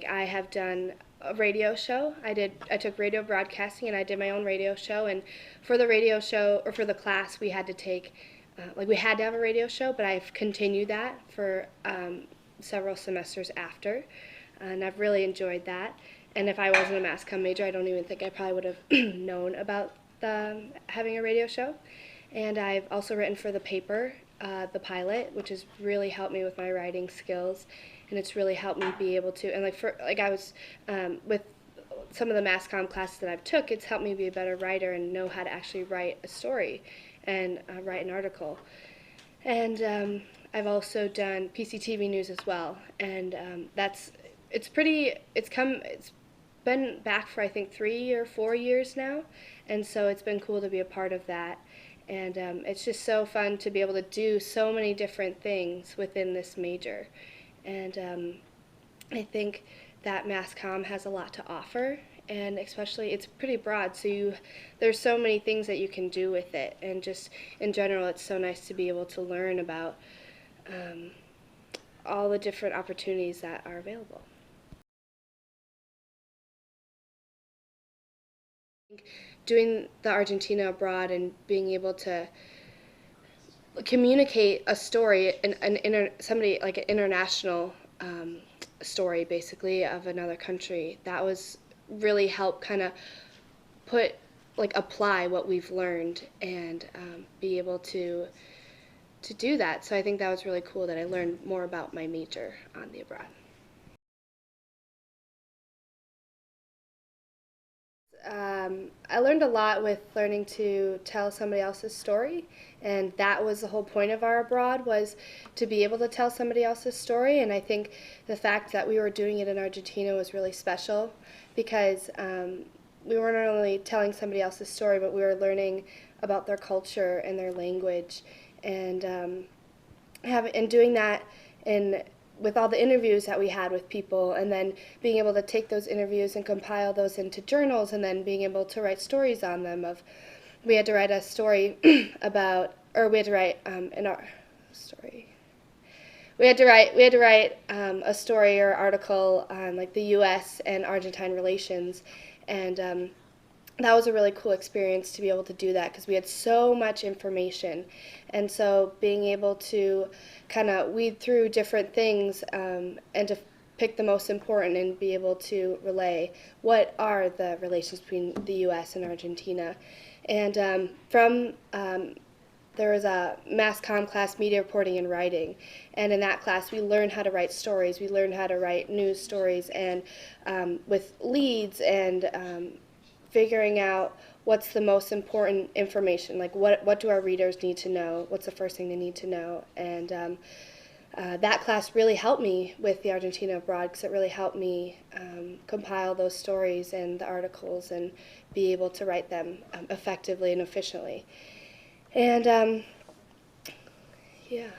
I have done a radio show. I took radio broadcasting and I did my own radio show. And for the radio show, or for the class, we had to take, we had to have a radio show, but I've continued that for several semesters after. And I've really enjoyed that. And if I wasn't a mass comm major, I don't even think I probably would have known about having a radio show. And I've also written for the paper, the pilot, which has really helped me with my writing skills, and it's really helped me be able to. And I was with some of the mass comm classes that I've took, it's helped me be a better writer and know how to actually write a story and write an article. And I've also done PCTV news as well, and it's been back for I think 3 or 4 years now, and so it's been cool to be a part of that. And it's just so fun to be able to do so many different things within this major. And I think that mass comm has a lot to offer, and especially it's pretty broad, so there's so many things that you can do with it, and just in general it's so nice to be able to learn about all the different opportunities that are available. Doing the Argentina abroad and being able to communicate a story, somebody like an international story, basically, of another country, that was really help kind of apply what we've learned and be able to do that. So I think that was really cool that I learned more about my major on the abroad. I learned a lot with learning to tell somebody else's story, and that was the whole point of our abroad, was to be able to tell somebody else's story. And I think the fact that we were doing it in Argentina was really special, because we weren't only telling somebody else's story, but we were learning about their culture and their language, and doing that with all the interviews that we had with people, and then being able to take those interviews and compile those into journals, and then being able to write stories on them. We had to write a story about, or we had to write a story or article on like the U.S. and Argentine relations, and that was a really cool experience to be able to do that, because we had so much information. And so being able to kind of weed through different things and to pick the most important and be able to relay what are the relations between the U.S. and Argentina. And there was a mass comm class, media reporting and writing, and in that class we learned how to write stories. We learned how to write news stories, and with leads, and figuring out what's the most important information, like what do our readers need to know, what's the first thing they need to know. And that class really helped me with the Argentina abroad, because it really helped me compile those stories and the articles and be able to write them effectively and efficiently. And yeah.